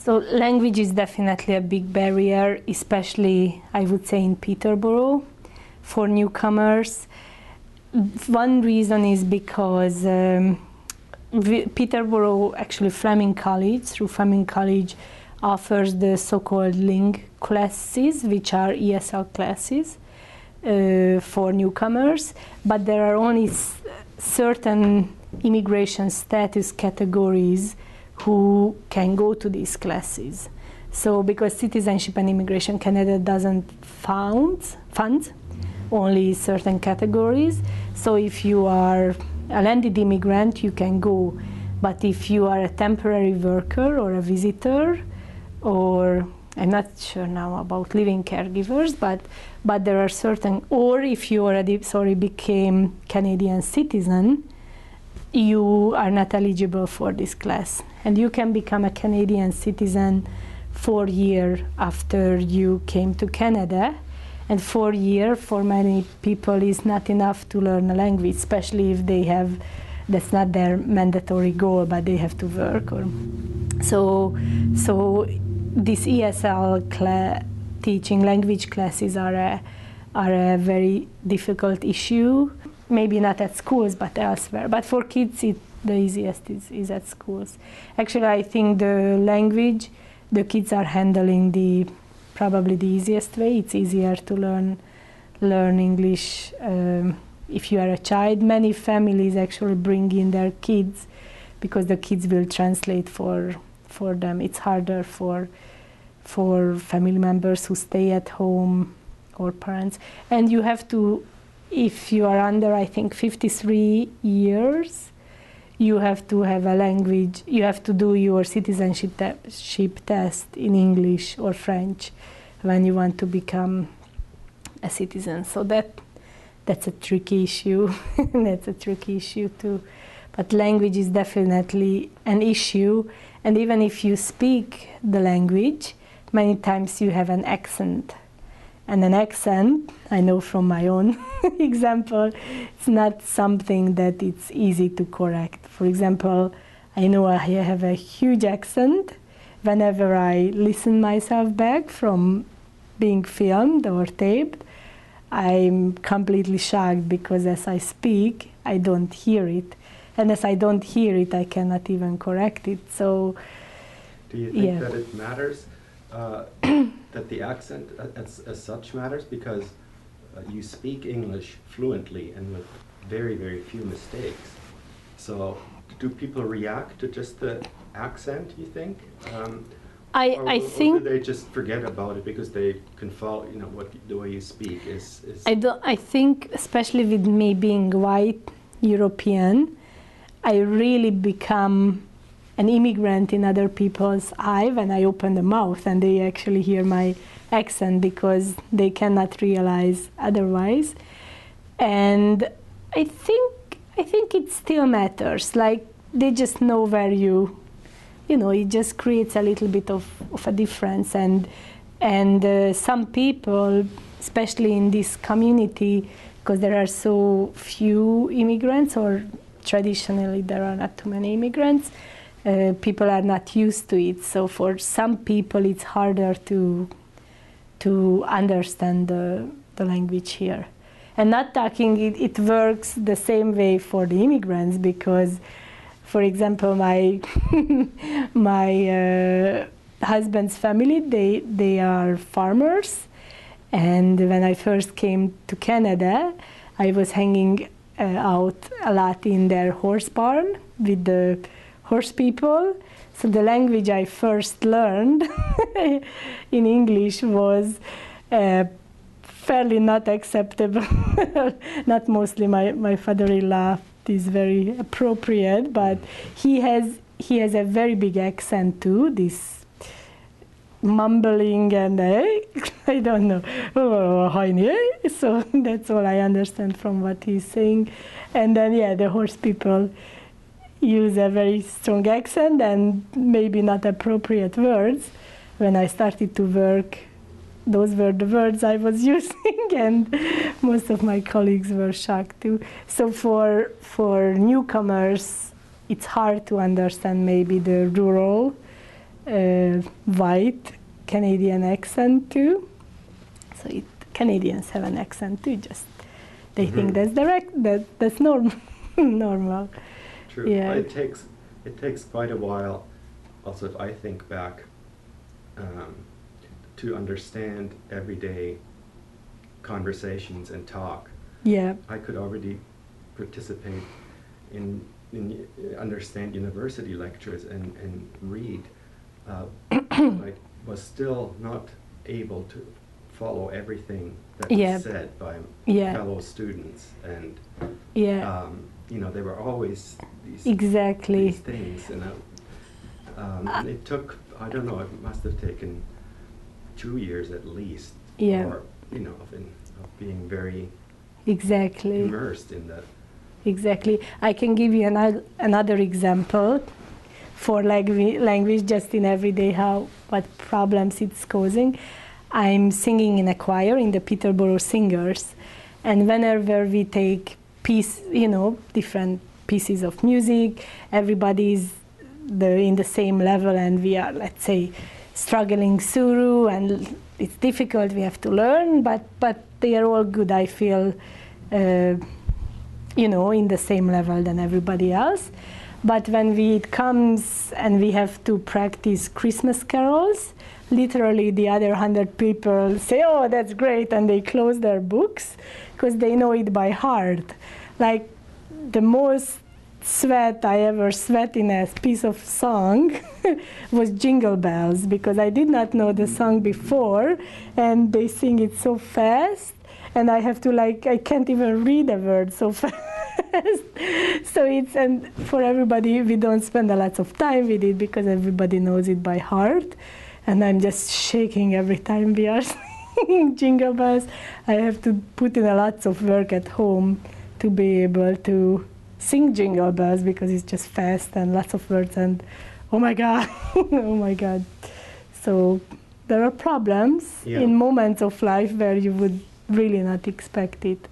So language is definitely a big barrier, especially I would say in Peterborough for newcomers. One reason is because Peterborough, actually Fleming College, through Fleming College, offers the so-called LING classes, which are ESL classes for newcomers, but there are only certain immigration status categories who can go to these classes. So because Citizenship and Immigration Canada doesn't fund only certain categories, so if you are a landed immigrant, you can go, but if you are a temporary worker or a visitor, or I'm not sure now about living caregivers, but there are certain, or if you already became Canadian citizen, you are not eligible for this class. And you can become a Canadian citizen 4 years after you came to Canada. And 4 years for many people is not enough to learn a language, especially if they have, that's not their mandatory goal, but they have to work. So this ESL teaching language classes are a very difficult issue. Maybe not at schools, but elsewhere. But for kids, the easiest is at schools. Actually, I think the language, the kids are handling probably the easiest way. It's easier to learn English if you are a child. Many families actually bring in their kids because the kids will translate for them. It's harder for family members who stay at home or parents. And you have to, if you are under, I think, 53 years, you have to have a language, you have to do your citizenship test in English or French when you want to become a citizen. So that's a tricky issue. That's a tricky issue too. But language is definitely an issue. And even if you speak the language, many times you have an accent. And an accent, I know from my own example, it's not something that it's easy to correct. For example, I know I have a huge accent. Whenever I listen myself back from being filmed or taped, I'm completely shocked because as I speak, I don't hear it. And as I don't hear it, I cannot even correct it. So, do you think that it matters? That the accent as such matters, because you speak English fluently and with very, very few mistakes. So do people react to just the accent, you think? I think... Or do they just forget about it because they can follow, the way you speak is... I think, especially with me being white European, I really become an immigrant in other people's eye when I open the mouth and they actually hear my accent because they cannot realize otherwise. And I think it still matters. Like they just know where it just creates a little bit of a difference. And some people, especially in this community, because there are so few immigrants, or traditionally there are not too many immigrants, people are not used to it. So for some people it's harder to understand the language here. And not talking, it works the same way for the immigrants, because, for example, my husband's family, they are farmers. And when I first came to Canada, I was hanging out a lot in their horse barn with the horse people. So the language I first learned in English was fairly not acceptable. Not mostly my father-in-law is very appropriate, but he has a very big accent too, this mumbling and I don't know, Hajni Hös. So that's all I understand from what he's saying. And then the horse people use a very strong accent and maybe not appropriate words. When I started to work, those were the words I was using, and most of my colleagues were shocked too. So for newcomers, it's hard to understand maybe the rural white Canadian accent too. So Canadians have an accent too. Just they think that's that's normal. True. Yeah. Well, it takes quite a while. Also, if I think back, to understand everyday conversations and talk. Yeah. I could already participate in understand university lectures and read. I was still not able to follow everything that was said by fellow students, and there were always these things, and it took, I don't know, it must have taken 2 years at least, or of being very immersed in that. Exactly. I can give you another example for language, just in everyday what problems it's causing. I'm singing in a choir in the Peterborough Singers, and whenever we take different pieces of music, everybody's in the same level, and we are, let's say, struggling through, and it's difficult, we have to learn, but they are all good, I feel, in the same level than everybody else. But when it comes and we have to practice Christmas carols, literally the other 100 people say, oh, that's great, and they close their books because they know it by heart. Like the most sweat I ever sweat in a piece of song was Jingle Bells, because I did not know the song before, and they sing it so fast, and I have to I can't even read a word so fast. So and for everybody, we don't spend a lot of time with it because everybody knows it by heart, and I'm just shaking every time we are singing Jingle Bells. I have to put in a lot of work at home to be able to sing Jingle Bells, because it's just fast and lots of words, and oh my God, oh my God. So there are problems in moments of life where you would really not expect it.